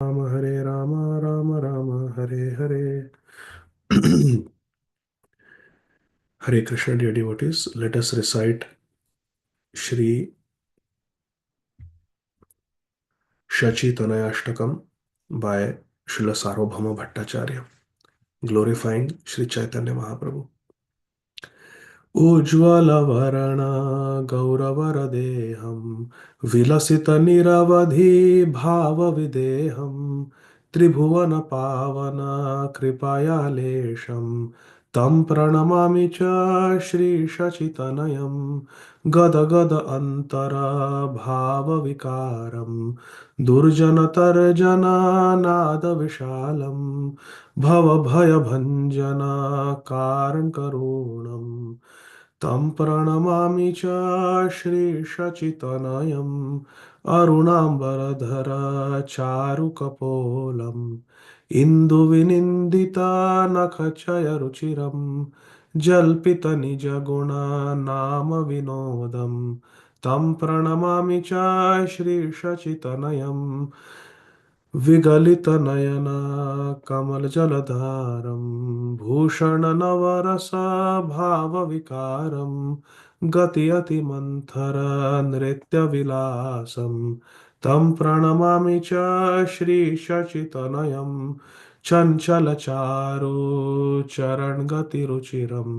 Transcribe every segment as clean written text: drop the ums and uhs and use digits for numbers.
Rama Hare Rama Rama Rama Hare Hare. Hare Krishna, dear devotees, let us recite Shri Shachi Tanayashtakam by Srila Sarvabhauma Bhattacharya, glorifying Shri Chaitanya Mahaprabhu. उज्ज्वलवरण गौरवरदेहं विलसितनिरवधि भावविदेहं त्रिभुवनपावन कृपयालेशं तं प्रणमामि च श्रीशचितनयं गदगद अन्तरभावविकारं दुर्जनतर्जननादविशालं भवभयभञ्जनकारणकरुणम् तं प्रणमामि च श्रीशचितनयम् अरुणाम्बरधर चारुकपोलम् इन्दुविनिन्दितनखचयरुचिरं जल्पितनिजगुणनामविनोदं तं प्रणमामि च श्रीशचितनयम् विगलितनयन कमलजलधारं भूषणनवरसभावविकारं गतियतिमन्थर नृत्यविलासं तं प्रणमामि च श्रीशचितनयं चञ्चलचारु चरणगतिरुचिरं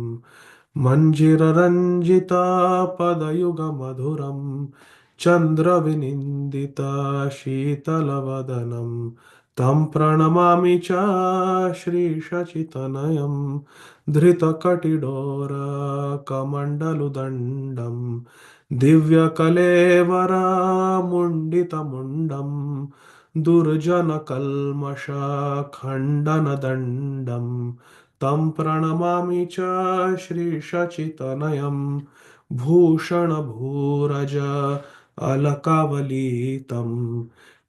मञ्जिररञ्जितपदयुगमधुरं चन्द्रविनिन्दितशीतलवदनं तं प्रणमामि च श्रीशचितनयं धृतकटिडोरकमण्डलुदण्डं दिव्यकलेवरमुण्डितमुण्डं दुर्जनकल्मषखण्डनदण्डं तं प्रणमामि च श्रीशचितनयं भूषणभूरज अलकावलीतं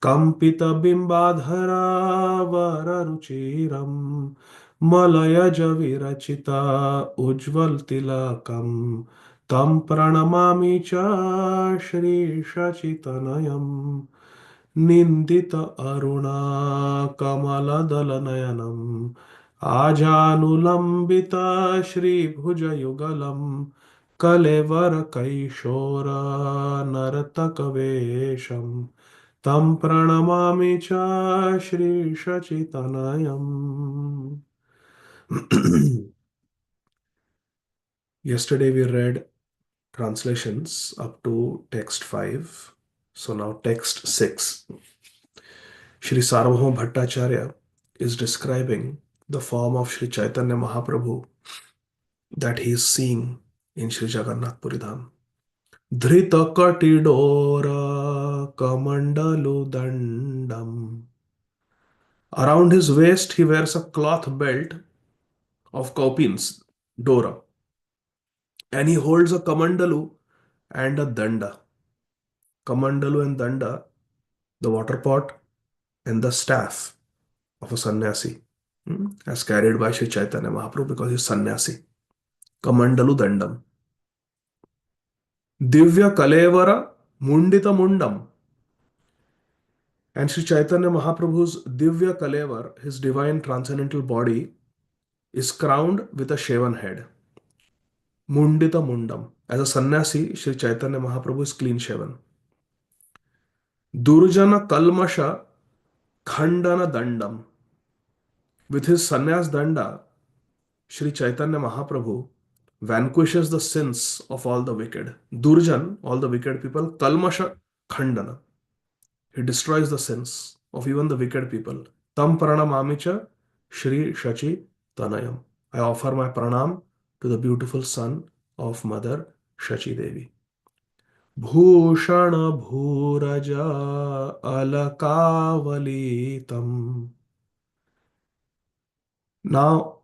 कम्पितबिम्बाधरावररुचिरं मलयजविरचिता उज्ज्वलतिलकं तं प्रणमामि च श्रीशचितनयं निन्दित अरुणाकमलदलनयनम् आजानुलम्बित श्रीभुजयुगलं कलेवरकैशोरनर्तकवेषं तं प्रणमामि च श्रीशचितनयम्. Yesterday we read translations up to text 5. So now text 6. Shri Sarvabhauma Bhattacharya is describing the form of Shri Chaitanya Mahaprabhu that he is seeing in Shri Jagannath Puri Dham. Dhrita Katidora Kamandalu Dandam. Around his waist he wears a cloth belt of cowpins, Dora, and he holds a Kamandalu and a Danda. Kamandalu and Danda, the water pot and the staff of a sannyasi, as carried by Shri Chaitanya Mahaprabhu because he is sannyasi. Kamandalu Dandam. Divya Kalevara Mundita Mundam. And Sri Chaitanya Mahaprabhu's Divya Kalevar, his divine transcendental body, is crowned with a shaven head. Mundita Mundam. As a sannyasi, Sri Chaitanya Mahaprabhu is clean shaven. Durjana Kalmasha Khandana Dandam. With his sannyas danda, Sri Chaitanya Mahaprabhu vanquishes the sins of all the wicked. Durjan, all the wicked people. Kalmasha Khandana. He destroys the sins of even the wicked people. Tam pranamamicha Shri Shachi Tanayam. I offer my pranam to the beautiful son of Mother Shachi Devi. Bhushana Bhuraja Alakavalitam. Now,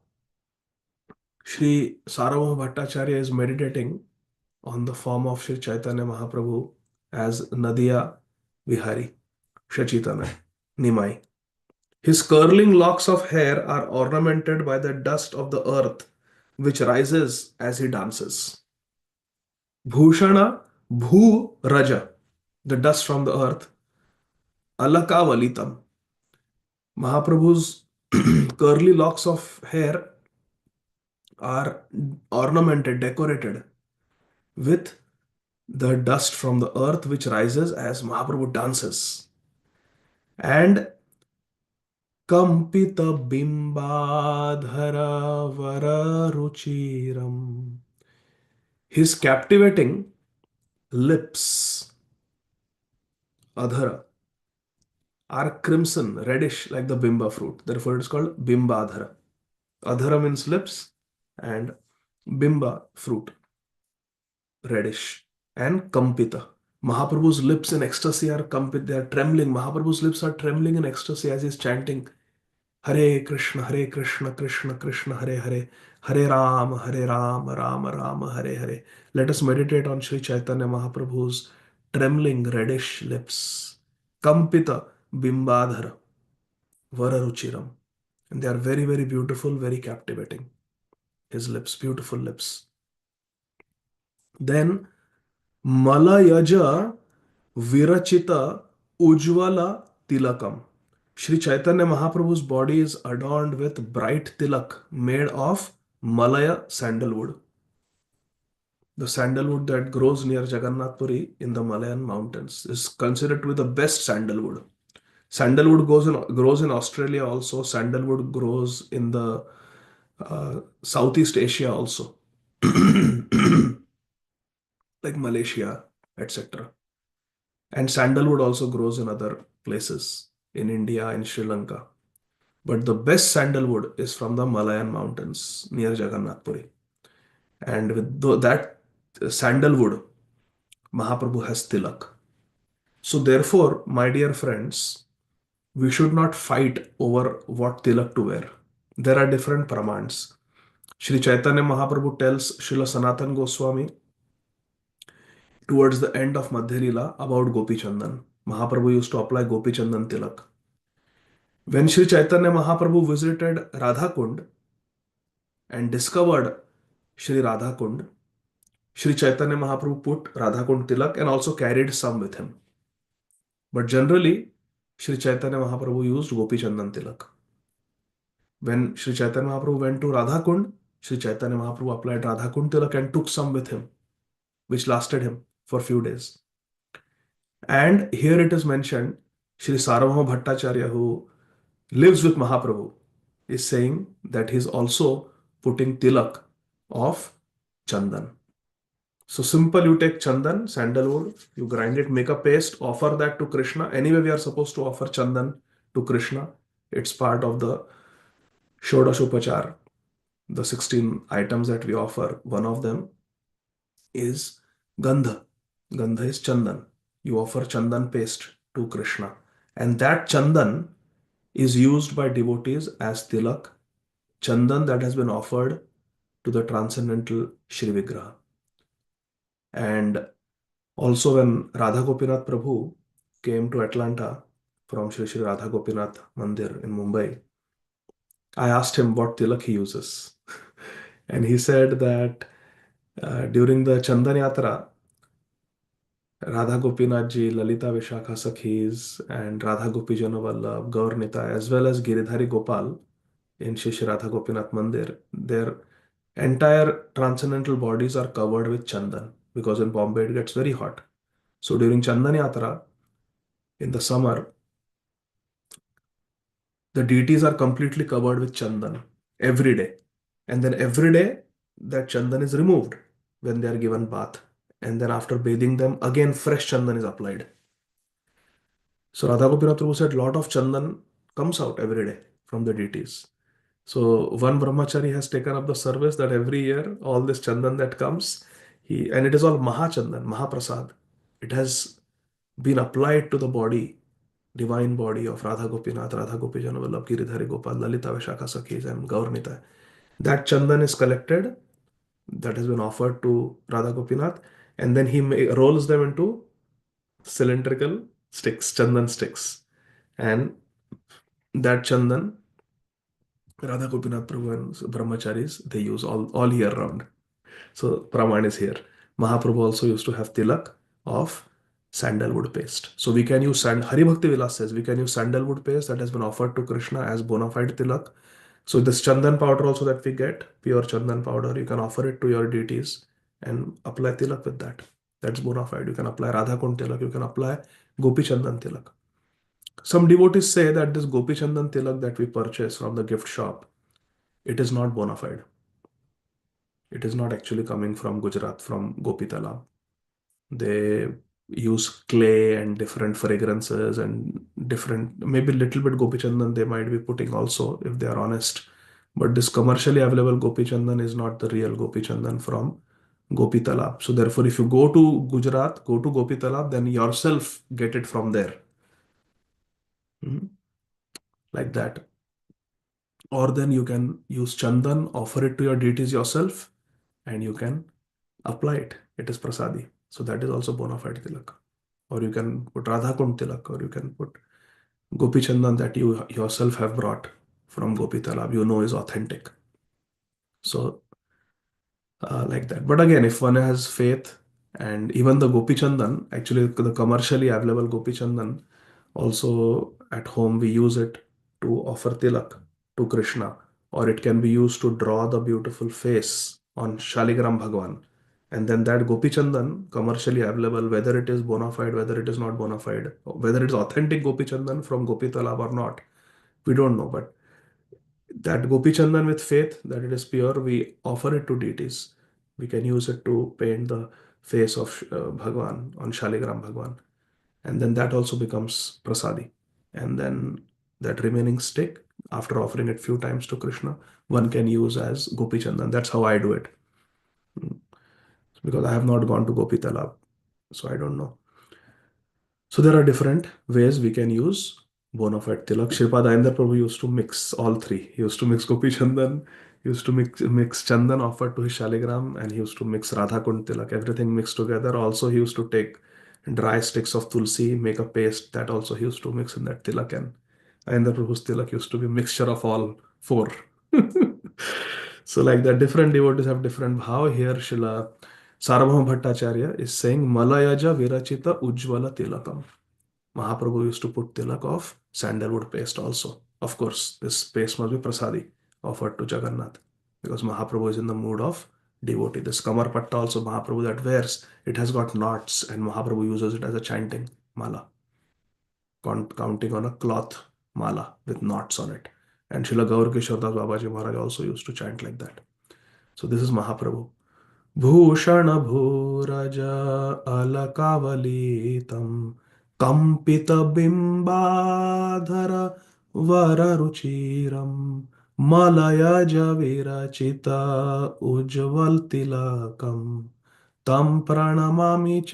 Shri Sarvabhauma Bhattacharya is meditating on the form of Shri Chaitanya Mahaprabhu as Nadiya Vihari, Shachitanay, Nimai. His curling locks of hair are ornamented by the dust of the earth, which rises as he dances. Bhushana, Bhu Raja, the dust from the earth. Alakavalitam, Mahaprabhu's curly locks of hair are ornamented, decorated with the dust from the earth which rises as Mahaprabhu dances. And Kampita Bimbadhara Vararuchiram. His captivating lips, Adhara, are crimson, reddish like the Bimba fruit. Therefore, it is called Bimbadhara. Adhara means lips and Bimba fruit, reddish. And Kampita. Mahaprabhu's lips in ecstasy are kampit, they are trembling. Mahaprabhu's lips are trembling in ecstasy as he's chanting Hare Krishna, Krishna Krishna, Hare Hare, Hare Ram, Rama Rama, Hare Hare. Let us meditate on Sri Chaitanya Mahaprabhu's trembling reddish lips. Kampita Bimbadhara Vararuchiram. And they are very, very beautiful, very captivating. His lips, beautiful lips. Then Malayaja Virachita Ujvala Tilakam. Sri Chaitanya Mahaprabhu's body is adorned with bright tilak made of Malaya sandalwood. The sandalwood that grows near Jagannath Puri in the Malayan mountains is considered to be the best sandalwood. Sandalwood grows in Australia also. Sandalwood grows in the Southeast Asia also, like Malaysia, etc. And sandalwood also grows in other places in India and Sri Lanka. But the best sandalwood is from the Malayan mountains near Jagannath Puri. And with that sandalwood, Mahaprabhu has tilak. So, therefore, my dear friends, we should not fight over what tilak to wear. There are different pramans. Sri Chaitanya Mahaprabhu tells Srila Sanatan Goswami towards the end of Madhya Lila about Gopi Chandan. Mahaprabhu used to apply Gopi Chandan tilak. When Sri Chaitanya Mahaprabhu visited Radha Kund and discovered Sri Radha Kund, Sri Chaitanya Mahaprabhu put Radha Kund tilak and also carried some with him. But generally, Sri Chaitanya Mahaprabhu used Gopi Chandan tilak. When Sri Chaitanya Mahaprabhu went to Radha Kund, Sri Chaitanya Mahaprabhu applied Radha Kund tilak and took some with him, which lasted him for few days. And here it is mentioned, Sri Sarvabhauma Bhattacharya, who lives with Mahaprabhu, is saying that he is also putting tilak of Chandan. So simple, you take Chandan, sandalwood, you grind it, make a paste, offer that to Krishna. Anyway, we are supposed to offer Chandan to Krishna. It's part of the Shodash Upachar, the 16 items that we offer. One of them is Gandha. Gandha is Chandan. You offer Chandan paste to Krishna. And that Chandan is used by devotees as tilak, Chandan that has been offered to the transcendental Shri Vigraha. And also when Radha Gopinath Prabhu came to Atlanta from Shri Shri Radha Gopinath Mandir in Mumbai, I asked him what tilak he uses. And he said that during the Chandan Yatra, Radha Gopinath ji, Lalita Vishakha Sakhis, and Radha Gopi Janavallabh, Gaur Nita, as well as Giridhari Gopal in Shri Shri Radha Gopinath Mandir, their entire transcendental bodies are covered with Chandan because in Bombay it gets very hot. So during Chandan Yatra in the summer, the deities are completely covered with Chandan every day. And then every day that Chandan is removed when they are given bath. And then after bathing them, again fresh Chandan is applied. So Radha Gopinath Prabhu said lot of Chandan comes out every day from the deities. So one brahmachari has taken up the service that every year all this Chandan that comes, and it is all Mahachandan, Mahaprasad. It has been applied to the body, divine body of Radha Gopinath, Radha Gopi Janavallabh, Giridhari Gopal, Lalita Vishakha Sakhis, and Gaurnita. That Chandan is collected, that has been offered to Radha Gopinath, and then he rolls them into cylindrical sticks, Chandan sticks. And that Chandan, Radha Gopinath Prabhu and Brahmacharis, they use all year round. So Praman is here. Mahaprabhu also used to have tilak of sandalwood paste. So we can use Hari Bhakti Vilas says we can use sandalwood paste that has been offered to Krishna as bona fide tilak. So this chandan powder also that we get, pure chandan powder, you can offer it to your deities and apply tilak with that. That's bona fide. You can apply Radha Kund tilak, you can apply Gopi Chandan tilak. Some devotees say that this Gopi Chandan tilak that we purchase from the gift shop, it is not bona fide. It is not actually coming from Gujarat, from Gopi Talab. They use clay and different fragrances and different, maybe little bit Gopi Chandan they might be putting also, if they are honest. But this commercially available Gopi Chandan is not the real Gopi Chandan from Gopi Talab. So therefore, if you go to Gujarat, go to Gopi Talab, then yourself get it from there. Mhm. Like that. Or then you can use Chandan, offer it to your deities yourself, and you can apply it. It is prasadi. So that is also bona fide tilak. Or you can put Radha Kund tilak, or you can put Gopi Chandan that you yourself have brought from Gopi Talab, you know is authentic. So like that. But again, if one has faith, and even the Gopi Chandan, actually the commercially available Gopi Chandan, also at home we use it to offer tilak to Krishna, or it can be used to draw the beautiful face on Shaligram Bhagwan. And then that Gopi Chandan, commercially available, whether it is bona fide, whether it is not bona fide, whether it is authentic Gopi Chandan from Gopi Talab or not, we don't know. But that Gopi Chandan with faith that it is pure, we offer it to deities. We can use it to paint the face of Bhagwan on Shaligram Bhagwan. And then that also becomes prasadi. And then that remaining stick, after offering it few times to Krishna, one can use as Gopi Chandan. That's how I do it. Mm. Because I have not gone to Gopi Talab. So I don't know. So there are different ways we can use bona fide tilak. Shripad Ayandar Prabhu used to mix all three. He used to mix Gopi Chandan, he used to mix Chandan offered to his Shaligram, and he used to mix Radha Kund tilak. Everything mixed together. Also, he used to take dry sticks of tulsi, make a paste that also he used to mix in that tilak. And Ayandar Prabhu's tilak used to be a mixture of all four. So like that, different devotees have different bhav. Here, Srila Sarvabhauma Bhattacharya is saying, Malayaja Virachita Ujjvala Tilakam. Mahaprabhu used to put tilak of sandalwood paste also. Of course, this paste must be prasadi offered to Jagannath because Mahaprabhu is in the mood of devotee. This Kamar Patta also Mahaprabhu that wears, it has got knots and Mahaprabhu uses it as a chanting mala, counting on a cloth mala with knots on it. And Srila Gaur Kishore Das Babaji Maharaj also used to chant like that. So this is Mahaprabhu. भूषणभूरज अलकवलीतं कम्पितबिम्बाधर वररुचिरं मलयज विरचित उज्ज्वलतिलकं तं प्रणमामि च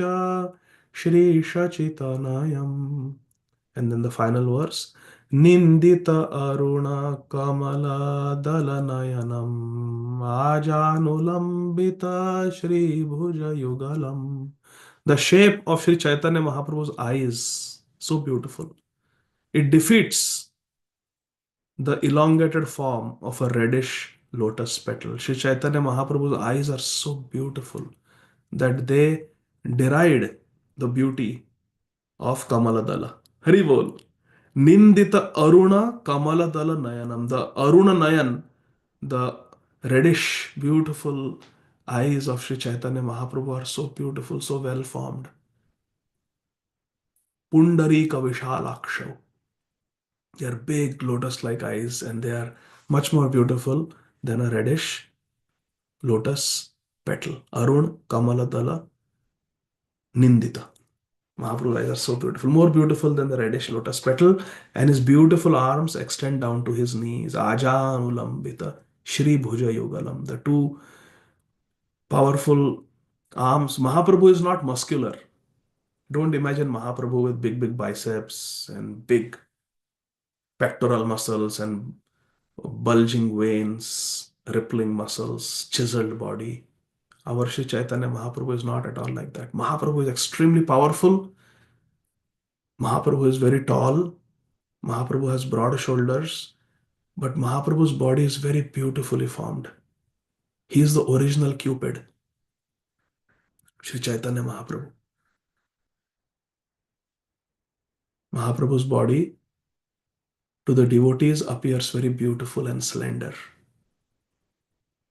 श्रीशचितनयम्. And then the final verse, Nindita Aruna Kamala Dalanayanam Ajanulambita Shri Bhuja Yugalam. The shape of Sri Chaitanya Mahaprabhu's eyes, so beautiful. It defeats the elongated form of a reddish lotus petal. Sri Chaitanya Mahaprabhu's eyes are so beautiful that they deride the beauty of Kamaladala. Hari Bol. Nindita Aruna Kamaladala Nayanam. The Aruna Nayan, the reddish, beautiful eyes of Sri Chaitanya Mahaprabhu are so beautiful, so well formed. Pundarika Vishalakshav. They are big lotus like eyes and they are much more beautiful than a reddish lotus petal. Arun Kamaladala Nindita. Mahaprabhu's eyes are so beautiful, more beautiful than the reddish lotus petal, and his beautiful arms extend down to his knees. Ajanulambita, Shri Bhuja Yugalam, the two powerful arms. Mahaprabhu is not muscular. Don't imagine Mahaprabhu with big, big biceps and big pectoral muscles and bulging veins, rippling muscles, chiseled body. Our Sri Chaitanya Mahaprabhu is not at all like that. Mahaprabhu is extremely powerful. Mahaprabhu is very tall. Mahaprabhu has broad shoulders, but Mahaprabhu's body is very beautifully formed. He is the original Cupid, Sri Chaitanya Mahaprabhu. Mahaprabhu's body to the devotees appears very beautiful and slender.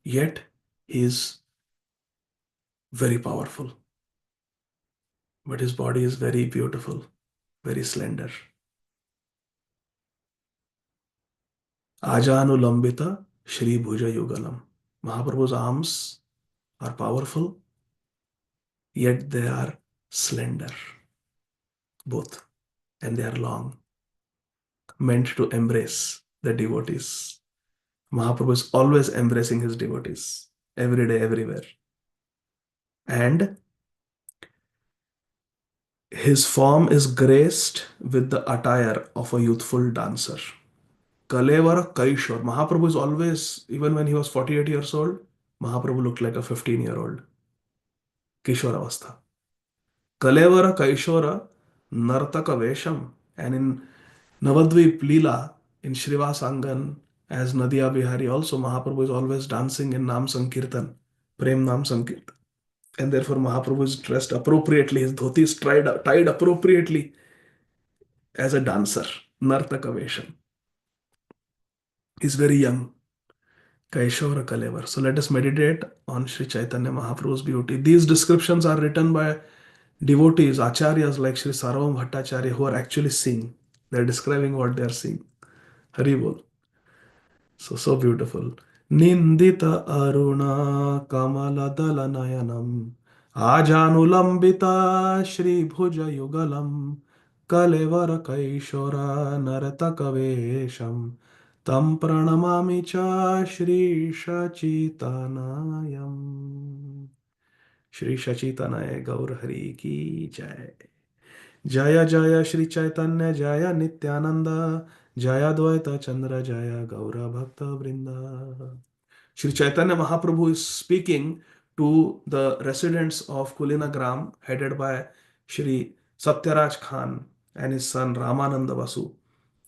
Yet he is very powerful. But his body is very beautiful, very slender. Ajanulambita Shri Bhuja Yugalam. Mahaprabhu's arms are powerful, yet they are slender, both, and they are long, meant to embrace the devotees. Mahaprabhu is always embracing his devotees, every day, everywhere. And his form is graced with the attire of a youthful dancer. Kalevara Kaishor. Mahaprabhu is always, even when he was 48 years old, Mahaprabhu looked like a 15-year-old. Kishore Avastha. Kalevara Kaishora Nartaka Vesham. And in Navadvip Leela, in Srivasangan, as Nadia Bihari, also Mahaprabhu is always dancing in Nam Sankirtan, Prem Nam Sankirtan. And therefore Mahaprabhu is dressed appropriately. His dhoti is tied appropriately as a dancer. Nartaka Vesham. He's very young. Kaishora Kalevar. So let us meditate on Sri Chaitanya Mahaprabhu's beauty. These descriptions are written by devotees, acharyas like Sri Sarvam Bhattacharya, who are actually seeing. They're describing what they're seeing. Hari Bol. So beautiful. Nindita Aruna Kamala Dalanayanam Ajanulambita Shri Bhuja Yugalam Kalevara Kaishora Narataka Tam Pranamami Cha Shri Shachitanayam. Shri Shachitanaya Gaur Hari Ki Jai. Jaya Jaya Shri Chaitanya Jaya Nityananda Jaya Dvaita Chandra Jaya Gaura Bhakta Vrinda. Shri Chaitanya Mahaprabhu is speaking to the residents of Kulinagram, headed by Shri Satyaraj Khan and his son Ramananda Vasu.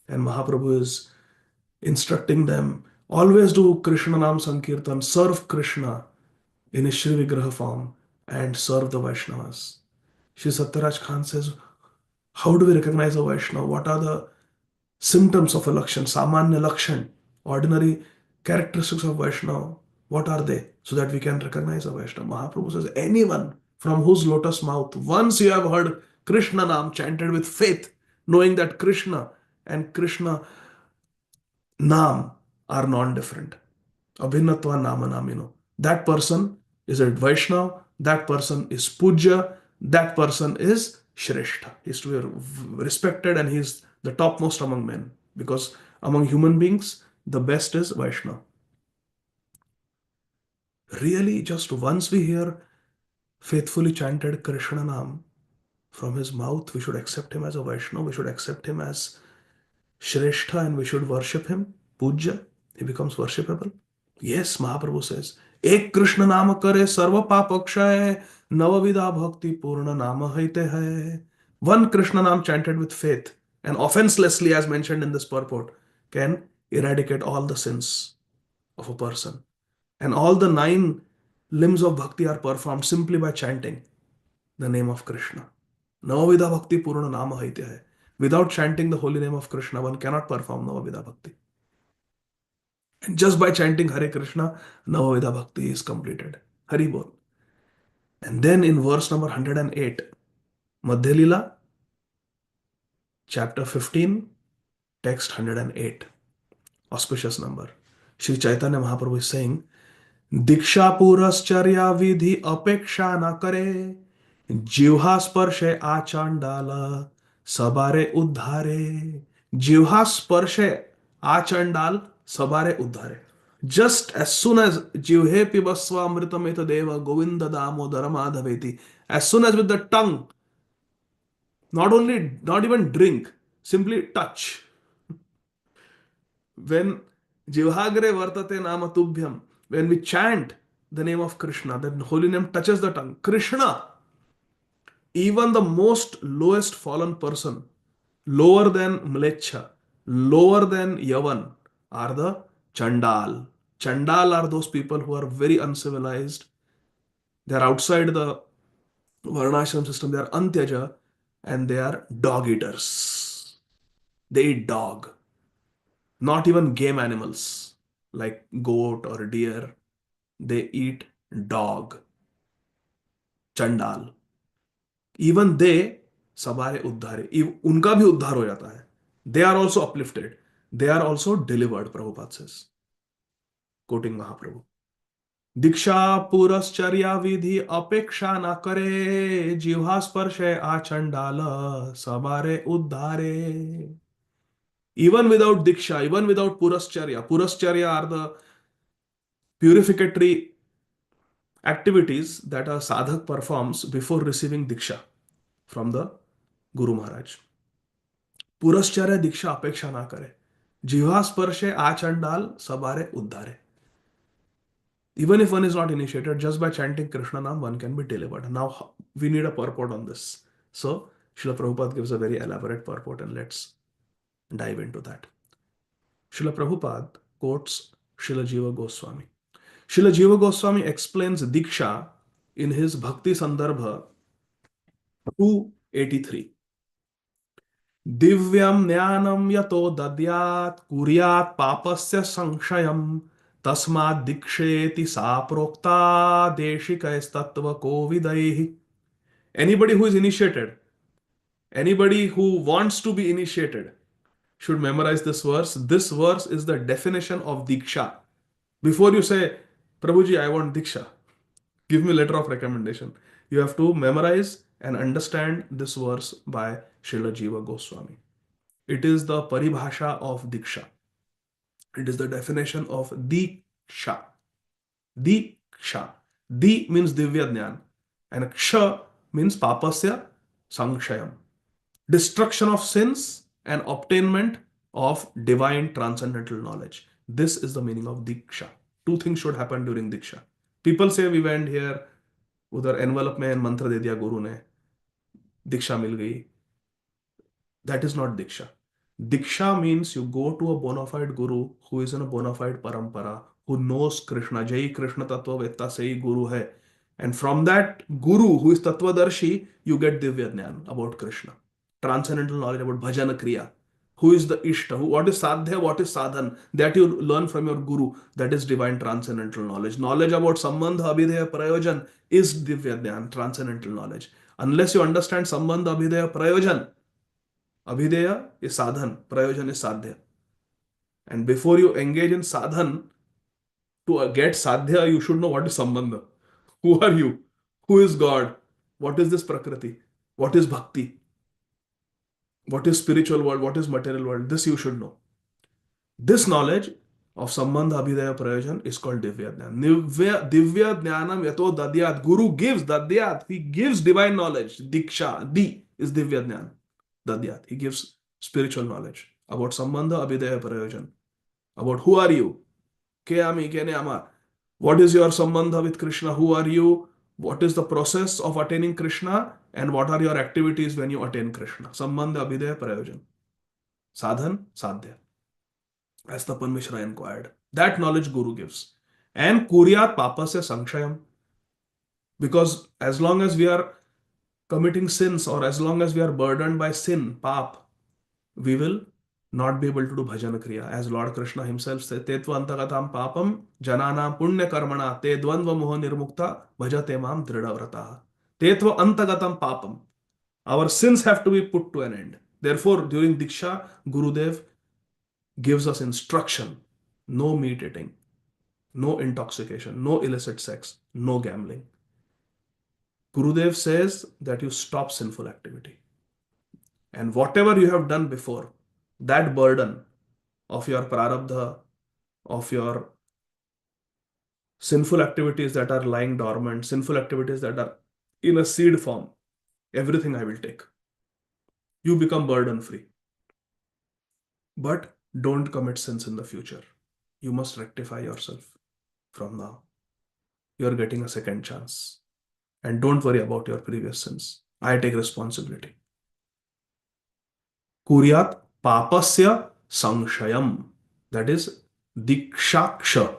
And Mahaprabhu is instructing them, always do Krishna Nam Sankirtan, serve Krishna in his Shri Vigraha form and serve the Vaishnavas. Shri Satyaraj Khan says, how do we recognize a Vaishnava? What are the symptoms of a Lakshan, Samanya Lakshan, ordinary characteristics of Vaishnava? What are they? So that we can recognize a Vaishnava. Mahaprabhu says, anyone from whose lotus mouth, once you have heard Krishna Nam chanted with faith, knowing that Krishna and Krishna Nam are non-different. Abhinatva Nama Namino. That person is a Vaishnava, that person is Puja, that person is Shrestha. He is to be respected and he is the topmost among men. Because among human beings, the best is Vaishnava. Really, just once we hear faithfully chanted Krishna Nam from his mouth, we should accept him as a Vaishnava, we should accept him as Shrestha and we should worship him. Puja, he becomes worshipable. Yes, Mahaprabhu says, Ek Krishna Nama kare sarva pap akshay, navavida bhakti purna nama haite hai. One Krishna Nam chanted with faith and offenselessly, as mentioned in this purport, can eradicate all the sins of a person. And all the 9 limbs of bhakti are performed simply by chanting the name of Krishna. Navavida bhakti purna nama haite hai. Without chanting the holy name of Krishna, one cannot perform Navavida bhakti. And just by chanting Hare Krishna, Navavida Bhakti is completed. Hari Bol. And then in verse number 108, Madhya Lila, chapter 15, text 108, auspicious number. Sri Chaitanya Mahaprabhu is saying, Diksha Purascharya Vidhi Apeksha na kare, Jivha Sparshe Achandala, Sabare Uddhare. Jivha Sparshe Achandal, Sabare Uddhare. Just as soon as Jivhe Pibasva Amritameta Deva Govinda Damodara Madhaveti, as soon as with the tongue, not even drink, simply touch. When Jivhagre Vartate Nama Tubhyam, when we chant the name of Krishna, that holy name touches the tongue. Krishna, even the most lowest fallen person, lower than Mlecha, lower than Yavan, are the Chandal. Chandal are those people who are very uncivilized. They are outside the Varnashram system. They are Antyaja and they are dog eaters. They eat dog, not even game animals like goat or deer. They eat dog, चंडाल. Even they सवारे उद्धारे, उनका भी उद्धार हो जाता है. They are also uplifted. They are also delivered, Prabhupada says, quoting Mahaprabhu. दीक्षा पुरश्चर्या विधि अपेक्षा न करे, जिह्वा स्पर्शे आचंडाल सवारे उद्धारे. Even without diksha, even without purascharya are the purificatory activities that a sadhak performs before receiving diksha from the Guru Maharaj. पुरश्चर्य दीक्षा अपेक्षा ना करे, जिह्वा स्पर्शे आचंडाल सबारे उद्धारे. Even if one is not initiated, just by chanting Krishna Nam, one can be delivered. Now, we need a purport on this. So, Srila Prabhupada gives a very elaborate purport, and let's dive into that. Srila Prabhupada quotes Srila Jiva Goswami. Srila Jiva Goswami explains Diksha in his Bhakti Sandarbha 283. Divyam jnanam yato dadyat kuryat papasya sanshayam tasmad diksheti sa prokta deshikaistattva kovidaihi. Anybody who is initiated, anybody who wants to be initiated, should memorize this verse. This verse is the definition of Diksha. Before you say, Prabhuji, I want Diksha, give me letter of recommendation, you have to memorize and understand this verse by Srila Jiva Goswami. It is the paribhasha of Diksha. It is the definition of Diksha. Diksha. Di means Divya Jnana, and Ksha means Papasya Sanshayam. Destruction of sins and obtainment of divine transcendental knowledge. This is the meaning of Diksha. Two things should happen during Diksha. People say we went here, उधर envelope में मंत्र दे दिया गुरु ने, दीक्षा मिल गई. That is not Diksha. Diksha means you go to a bona fide guru who is in a bona fide parampara, who knows Krishna. Jai Krishna Tattva Vetta Sai Guru hai. And from that guru who is Tattvadarshi, you get Divya Jnana about Krishna. Transcendental knowledge about Bhajana Kriya. Who is the Ishta? What is Sadhya? What is Sadhan? That you learn from your guru. That is divine transcendental knowledge. Knowledge about Sambandha Abhideya Prayojan is Divya Jnana, transcendental knowledge. Unless you understand Sambandha Abhideya Prayojan, Abhideya is sadhan, prayojan is sadhya. And before you engage in sadhan, to get sadhya, you should know what is sambandha. Who are you? Who is God? What is this prakriti? What is bhakti? What is spiritual world? What is material world? This you should know. This knowledge of sambandha, abhidaya, prayojan is called divya jnana. Divya jnanam yato dadyat. Guru gives dadyat. He gives divine knowledge. Diksha. Di is divya jnana. Dadyat. He gives spiritual knowledge about Sambandha Abhidaya Prayojan. About who are you? Ke ami, kene ama. What is your Sambandha with Krishna? Who are you? What is the process of attaining Krishna? And what are your activities when you attain Krishna? Sambandha Abhidaya Prayojan. Sadhan, Sadhya. As Tapan Mishra inquired. That knowledge Guru gives. And Kuryat Papasya Sanshayam. Because as long as we are committing sins, or as long as we are burdened by sin, pap, we will not be able to do bhajana kriya. As Lord Krishna himself said, Tetva antagatam papam jananam punya karmana te dvandva moha nirmukta bhajate mam dridhavrataha. Tetva antagatam papam. Our sins have to be put to an end. Therefore, during Diksha, Gurudev gives us instruction. No meat eating, no intoxication, no illicit sex, no gambling. Gurudev says that you stop sinful activity. And whatever you have done before, that burden of your prarabdha, of your sinful activities that are lying dormant, sinful activities that are in a seed form, everything I will take. You become burden free. But don't commit sins in the future. You must rectify yourself from now. You are getting a second chance. And don't worry about your previous sins. I take responsibility. Kuryat papasya sanshayam. That is dikshaksha.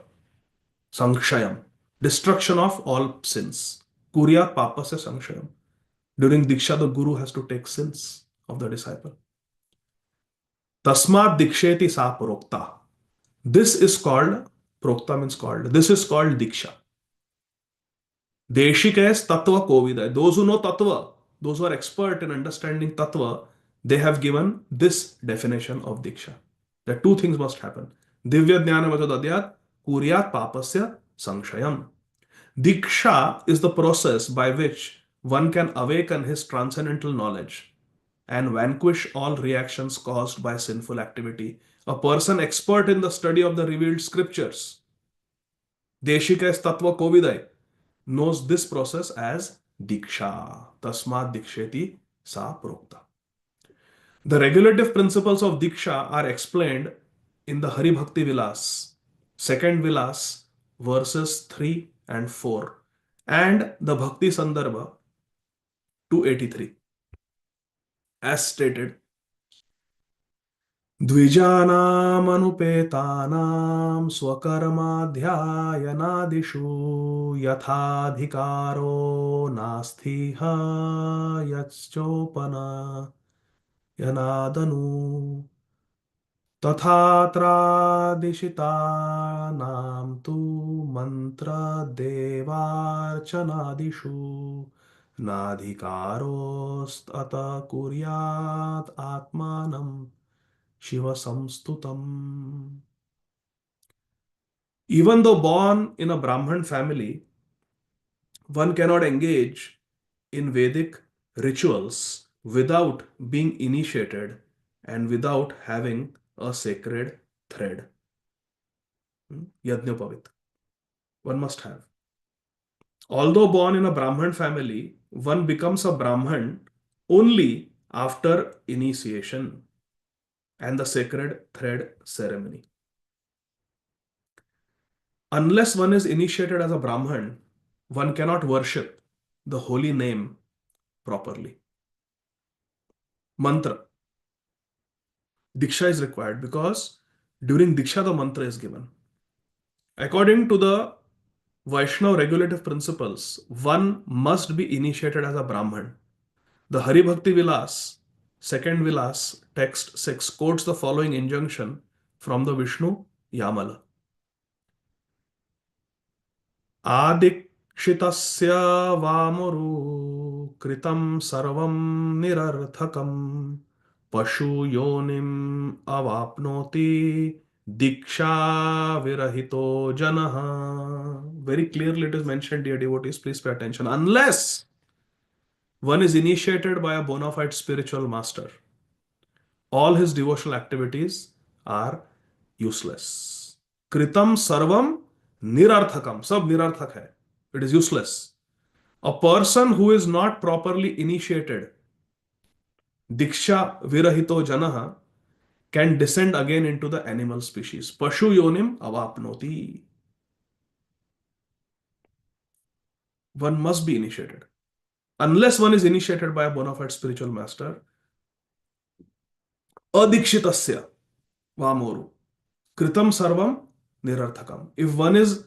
Sanshayam. Destruction of all sins. Kuryat papasya sanshayam. During Diksha, the Guru has to take sins of the disciple. Tasmat diksheti sa prokta. This is called, prokta means called, this is called diksha. Deshikes tattva kovidai. Those who know tattva, those who are expert in understanding tattva, they have given this definition of diksha. That two things must happen. Divya jnana vajadadyat kuryat papasya sanshayam. Diksha is the process by which one can awaken his transcendental knowledge and vanquish all reactions caused by sinful activity. A person expert in the study of the revealed scriptures, Deshikes Tattva Kovidai, knows this process as Diksha. Tasmat Diksheti Sa Prokta. The regulative principles of Diksha are explained in the Hari Bhakti Vilas, second Vilas, verses 3 and 4, and the Bhakti Sandarbha 283. As stated, द्विजानामनुपेतानां स्वकर्माध्यायनादिषु यथाधिकारो नास्तिह यच्चोपनयनादनु तथात्रादिशितानां तु मन्त्रदेवार्चनादिषु नाधिकारोऽस्त कुर्यात् आत्मानं Shiva Samstutam. Even though born in a Brahman family, one cannot engage in Vedic rituals without being initiated and without having a sacred thread. Yajnapavit. One must have. Although born in a Brahman family, one becomes a Brahman only after initiation and the sacred thread ceremony. Unless one is initiated as a Brahman, one cannot worship the holy name properly. Mantra. Diksha is required because during Diksha the mantra is given. According to the Vaishnava regulative principles, one must be initiated as a Brahman. The Hari Bhakti Vilas, second Vilas, text 6, quotes the following injunction from the Vishnu Yamala. आदिक्षितस्य वामरु कृतं सर्वं निरर्थकं पशुयोनिम् अवाप्नोति diksha virahito janaha. Very clearly it is mentioned, dear devotees, please pay attention. Unless one is initiated by a bona fide spiritual master, all his devotional activities are useless. Kritam sarvam nirarthakam. Sab nirarthak hai. It is useless. A person who is not properly initiated, diksha virahito janaha, can descend again into the animal species. Pashu yonim avapnoti. One must be initiated. Unless one is initiated by a bona fide spiritual master, adikshitasya vamoru kritam sarvam nirarthakam. If one is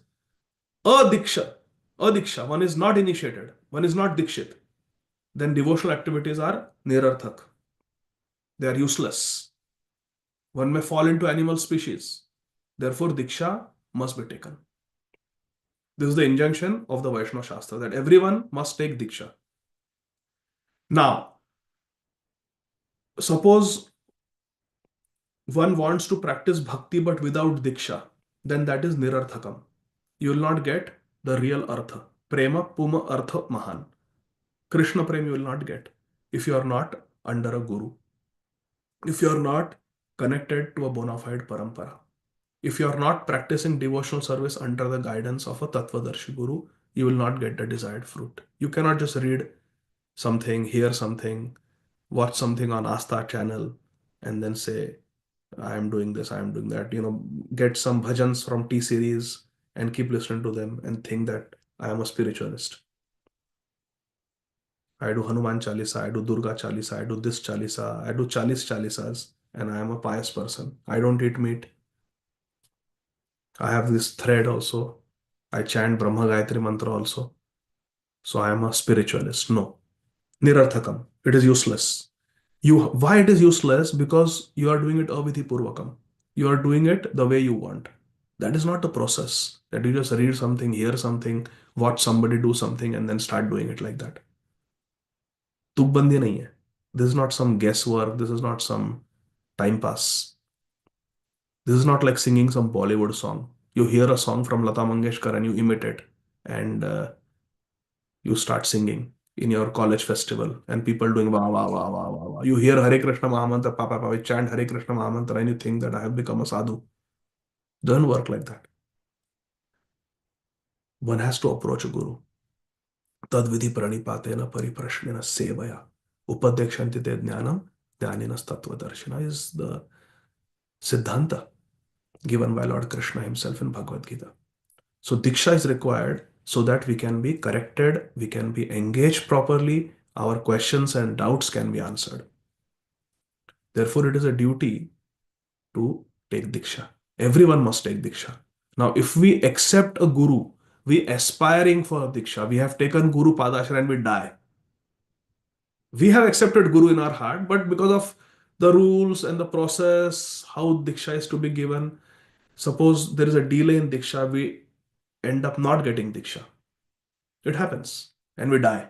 adiksha, one is not initiated, one is not dikshit, then devotional activities are nirarthak. They are useless. One may fall into animal species. Therefore, diksha must be taken. This is the injunction of the Vaishnava Shastra, that everyone must take diksha. Now, suppose one wants to practice bhakti but without diksha, then that is nirarthakam. You will not get the real artha. Prema puma artha mahan. Krishna prem you will not get if you are not under a guru. If you are not connected to a bona fide parampara. If you are not practicing devotional service under the guidance of a Tattvadarshi Guru, you will not get the desired fruit. You cannot just read something, hear something, watch something on Astha channel, and then say, I am doing this, I am doing that. Get some bhajans from T series and keep listening to them and think that I am a spiritualist. I do Hanuman Chalisa, I do Durga Chalisa, I do this Chalisa, I do Chalis Chalisas, and I am a pious person. I don't eat meat. I have this thread also. I chant Brahma Gayatri Mantra also. So I am a spiritualist. No. Nirarthakam. It is useless. Why it is useless? Because you are doing it aviti purvakam. You are doing it the way you want. That is not the process. That you just read something, hear something, watch somebody do something, and then start doing it like that. तुकबंदी नहीं है. This is not some guesswork. This is not some time pass. This is not like singing some Bollywood song. You hear a song from Lata Mangeshkar and you imitate, and you start singing in your college festival, and people doing wah wah wah wah wah wah. You hear Hare Krishna Mahamantra, Papa Papa chant Hare Krishna Mahamantra, and you think that I have become a sadhu. Doesn't work like that. One has to approach a guru. Tadvidhi pranipatena pariprashnena sevaya. Upadekshanti te jnanam jnaninas tattva darshana is the siddhanta given by Lord Krishna himself in Bhagavad Gita. So Diksha is required so that we can be corrected, we can be engaged properly, our questions and doubts can be answered. Therefore, it is a duty to take Diksha. Everyone must take Diksha. Now, if we accept a Guru, we aspiring for Diksha, we have taken Guru Padashara and we die. We have accepted Guru in our heart, but because of the rules and the process, how Diksha is to be given, suppose there is a delay in Diksha, we end up not getting Diksha. It happens and we die.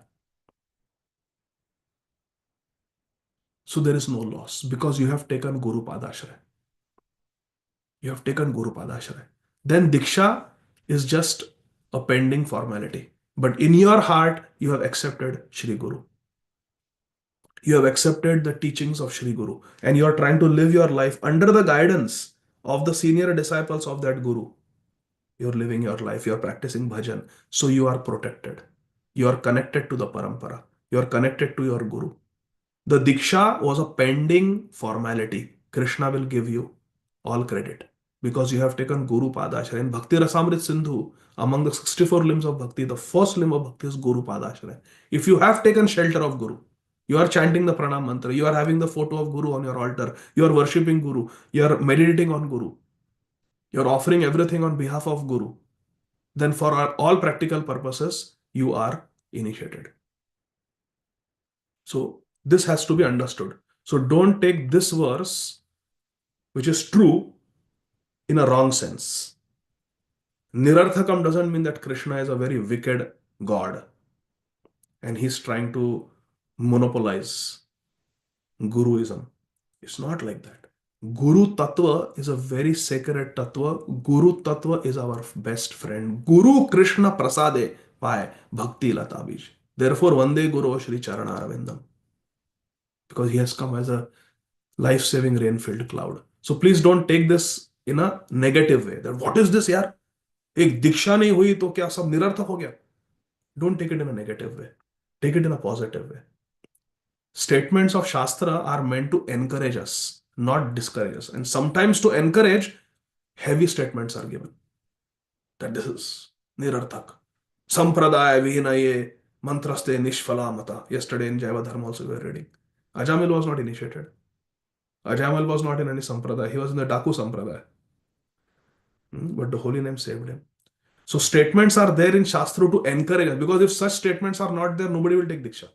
So there is no loss because you have taken Guru Padashray. You have taken Guru Padashray. Then Diksha is just a pending formality. But in your heart, you have accepted Shri Guru. You have accepted the teachings of Shri Guru. And you are trying to live your life under the guidance of the senior disciples of that Guru. You're living your life, you're practicing bhajan. So you are protected. You are connected to the parampara. You are connected to your Guru. The Diksha was a pending formality. Krishna will give you all credit because you have taken Guru Padashray. In Bhakti Rasamrit Sindhu, among the 64 limbs of Bhakti, the first limb of Bhakti is Guru Padashray. If you have taken shelter of Guru, you are chanting the pranam mantra, you are having the photo of Guru on your altar, you are worshipping Guru, you are meditating on Guru, you are offering everything on behalf of Guru, then for all practical purposes, you are initiated. So this has to be understood. So don't take this verse, which is true, in a wrong sense. Nirarthakam doesn't mean that Krishna is a very wicked god and he's trying to monopolize Guruism. It's not like that. Guru Tattva is a very sacred Tattva. Guru Tattva is our best friend. Guru Krishna Prasade Pai Bhakti Lata Bij. Therefore, Vande Guru Shri Charana Arvindam. Because he has come as a life-saving rain-filled cloud. So please don't take this in a negative way. That what is this यार? एक दीक्षा नहीं हुई तो क्या सब निरर्थक हो गया? Don't take it in a negative way. Take it in a positive way. Statements of Shastra are meant to encourage us, not discourage us. And sometimes to encourage, heavy statements are given. That this is nirarthak. Sampradaya vihinaye mantraste nishphala mata. Yesterday in Jaiva Dharma also we were reading. Ajamil was not initiated. Ajamal was not in any sampradaya. He was in the Daku sampradaya. But the holy name saved him. So statements are there in Shastra to encourage us. Because if such statements are not there, nobody will take Diksha.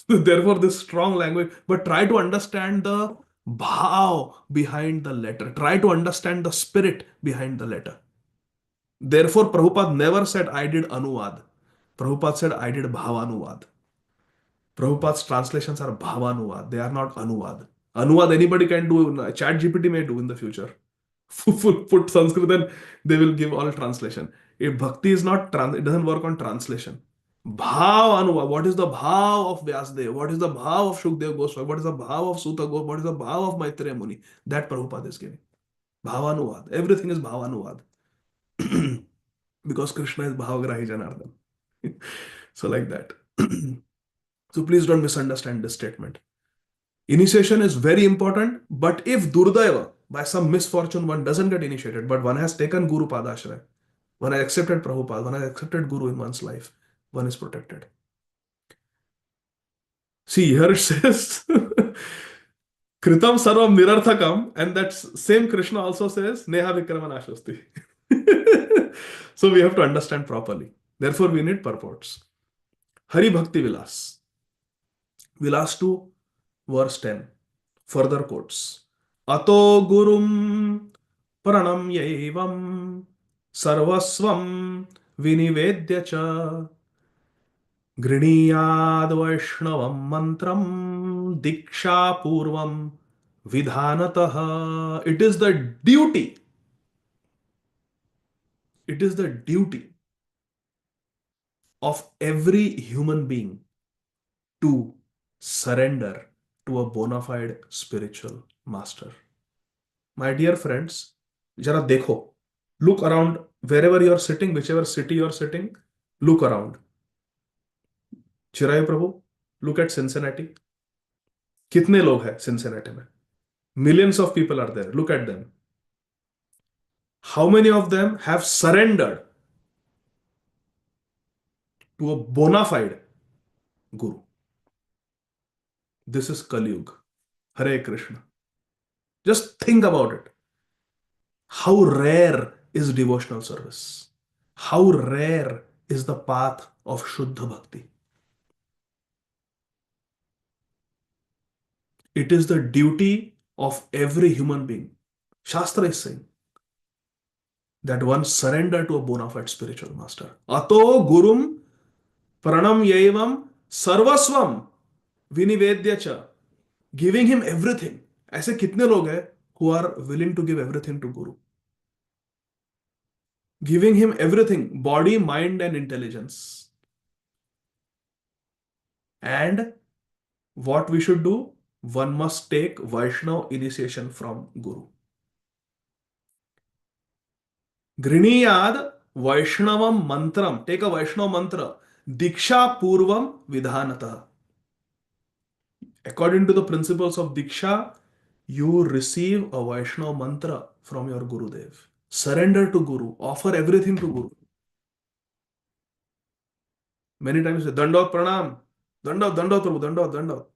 Therefore, this strong language. But try to understand the bhav behind the letter. Try to understand the spirit behind the letter. Therefore, Prabhupada never said, I did Anuvad. Prabhupada said, I did Bhavanuvad. Prabhupada's translations are Bhavanuvad. They are not Anuvad. Anuvad anybody can do. Chat GPT may do in the future. Put Sanskrit and they will give all translation. If bhakti is not, it doesn't work on translation. Bhav Anuvad. What is the bhav of Vyasdev? What is the bhav of Shukdev Goswami? What is the bhav of Suta Goswami? What is the bhav of Maitreya Muni? That Prabhupada is giving. Bhavanuvad. Everything is Bhavanuvad. Because Krishna is Bhavagrahi Janardhan. So like that. So please don't misunderstand this statement. Initiation is very important, but if Durdaiva, by some misfortune, one doesn't get initiated, but one has taken Guru Padashray, one has accepted Prabhupada, one has accepted Guru in one's life, one is protected. See, here it says, Kritam Sarvam Nirarthakam, and that same Krishna also says, Neha Vikramanashasti. So we have to understand properly. Therefore, we need purports. Hari Bhakti Vilas. Vilas 2 verse 10. Further quotes. Ato gurum pranamyaivam sarvasvam vinivedya cha गृणीयाद वैष्णवं मंत्रम दीक्षा पूर्वम विधानतः. It is the duty, it is the duty of every human being to surrender to a bona fide spiritual master. My dear friends, जरा देखो, look around wherever you are sitting, whichever city you are sitting, look around. Chirayu Prabhu, look at Cincinnati. कितने लोग हैं Cincinnati में? Millions of people are there. Look at them. How many of them have surrendered to a bona fide guru? This is Kali Yuga. Hare Krishna. Just think about it. How rare is devotional service? How rare is the path of Shuddha Bhakti? It is the duty of every human being. Shastra is saying that one surrender to a bona fide spiritual master. Ato gurum pranam yaivam sarvasvam vinivedya cha. Giving him everything. ऐसे कितने लोग हैं who are willing to give everything to Guru? Giving him everything, body, mind, and intelligence. And what we should do? One must take Vaishnav initiation from Guru. Griniyad Vaishnavam mantram. Take a Vaishnav mantra. Diksha purvam vidhanata. According to the principles of Diksha, you receive a Vaishnav mantra from your Gurudev. Surrender to Guru. Offer everything to Guru. Many times you say, Dandavat Pranam. Dandavat, Dandavat Prabhu, Dandavat, Dandavat.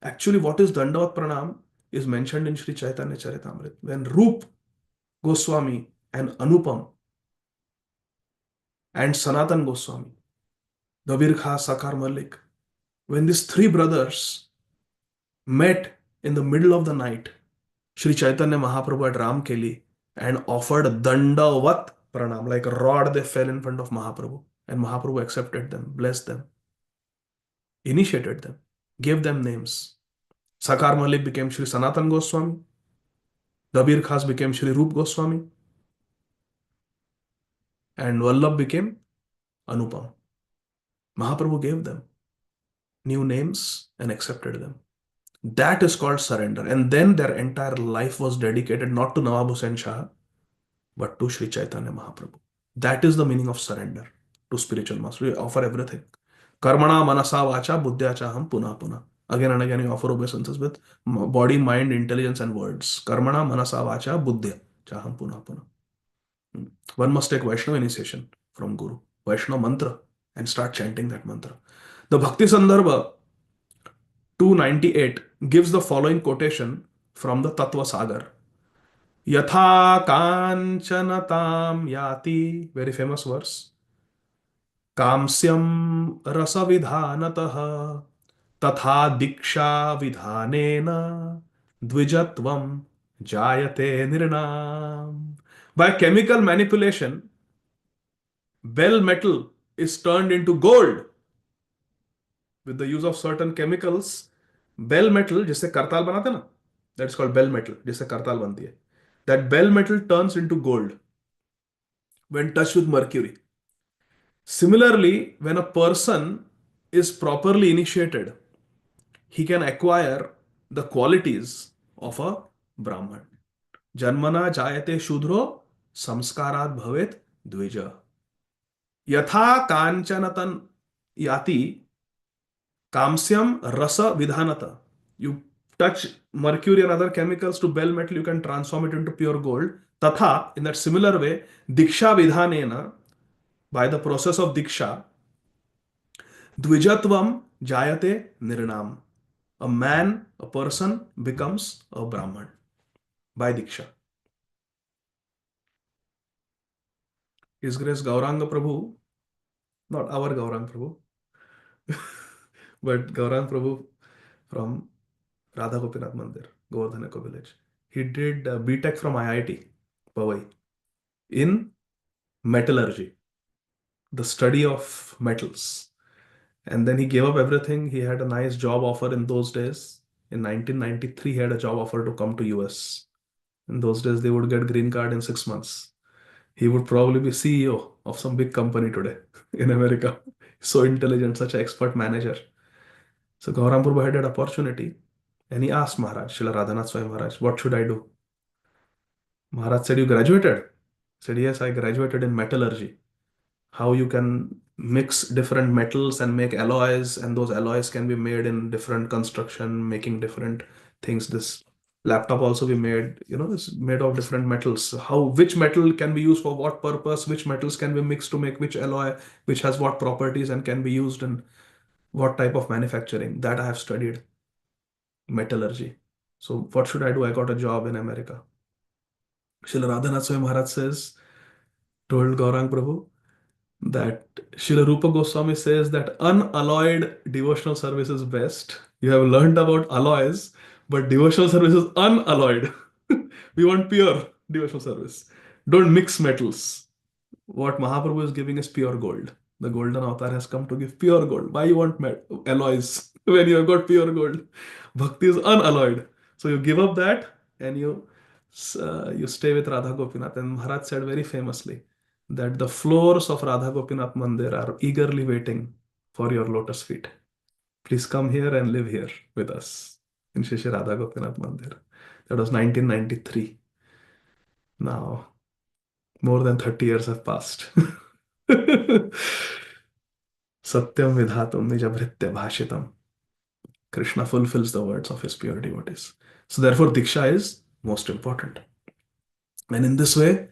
Actually, what is Dandavat Pranam is mentioned in Sri Chaitanya Charitamrita. When Rup Goswami and Anupam and Sanatan Goswami, Dabir Khas, Sakar Malik, when these three brothers met in the middle of the night, Sri Chaitanya Mahaprabhu at Ramkeli and offered Dandavat Pranam, like a rod they fell in front of Mahaprabhu. And Mahaprabhu accepted them, blessed them, initiated them, gave them names. Sakar Malik became Sri Sanatan Goswami. Dabir Khas became Sri Rup Goswami. And Vallabh became Anupam. Mahaprabhu gave them new names and accepted them. That is called surrender. And then their entire life was dedicated not to Nawab Hussain Shah, but to Sri Chaitanya Mahaprabhu. That is the meaning of surrender to spiritual master. We offer everything. Karmana manasa vacha buddhya chaham puna puna. Again and again you offer obeisances with body, mind, intelligence and words. Karmana manasa vacha buddhya chaham puna puna. One must take Vaishnava initiation from Guru. Vaishnava mantra and start chanting that mantra. The Bhakti Sandarbha 298 gives the following quotation from the Tattva Sagar. Yatha kanchanatam yati, very famous verse. Kamsyam rasa vidhanatah tatha diksha vidhanena dvijatvam jayate nirnam. By chemical manipulation, bell metal is turned into gold. With the use of certain chemicals, bell metal, जिससे करताल बनाते ना, that's called bell metal, जिससे करताल बनती है. That bell metal turns into gold when touched with mercury. Similarly, when a person is properly initiated, he can acquire the qualities of a Brahman. Janmana jayate shudro samskarat bhavet dvija. Yatha kanchanatan yati kamsyam rasa vidhanata. You touch mercury and other chemicals to bell metal, you can transform it into pure gold. Tatha, in that similar way, diksha vidhanena, by the process of diksha, dvijatvam jayate nirnam. A man, a person becomes a Brahman by diksha. His Grace Gauranga Prabhu, not our Gaurang Prabhu, but Gaurang Prabhu from Radha Gopinath Mandir, Govardhan Eco Village. He did B.Tech from IIT, Powai, in metallurgy, the study of metals. And then he gave up everything. He had a nice job offer in those days. In 1993, he had a job offer to come to US. In those days, they would get green card in 6 months. He would probably be CEO of some big company today in America. So intelligent, such an expert manager. So Gauram Prabhu had that opportunity and he asked Maharaj, Srila Radhanath Swami Maharaj, what should I do? Maharaj said, you graduated? He said, yes, I graduated in metallurgy. How you can mix different metals and make alloys, and those alloys can be made in different construction, making different things. This laptop also be made, it's made of different metals. How, which metal can be used for what purpose, which metals can be mixed to make which alloy, which has what properties and can be used in what type of manufacturing. That I have studied, metallurgy. So what should I do? I got a job in America. Srila Radhanath Swami Maharaj told Gaurang Prabhu that Srila Rupa Goswami says that unalloyed devotional service is best. You have learned about alloys, but devotional service is unalloyed. We want pure devotional service. Don't mix metals. What Mahaprabhu is giving is pure gold. The golden avatar has come to give pure gold. Why you want alloys when you have got pure gold? Bhakti is unalloyed. So you give up that and you stay with Radha Gopinath. And Maharaj said very famously that the floors of Radha Gopinath Mandir are eagerly waiting for your lotus feet. Please come here and live here with us in Shri Shri Radha Gopinath Mandir. That was 1993. Now, more than 30 years have passed. Satyam vidhatum nijabhritya bhashitam. Krishna fulfills the words of his pure devotees. So therefore, Diksha is most important. And in this way,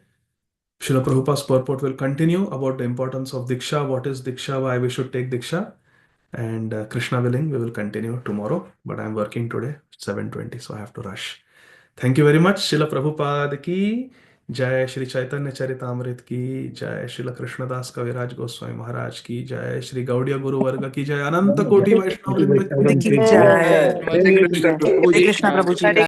Srila Prabhupada's purport will continue about the importance of Diksha, what is Diksha, why we should take Diksha. And Krishna willing, we will continue tomorrow. But I'm working today, 7:20, so I have to rush. Thank you very much. Srila Prabhupada ki जय, श्री चैतन्य चरितामृत की जय, श्रील कृष्णदास कविराज गोस्वामी महाराज की जय, श्री गौड़ीय गुरु वर्ग की जय, अनंत कोटि वैष्णव वृंद की जय। जय। हरे कृष्ण प्रभु जी।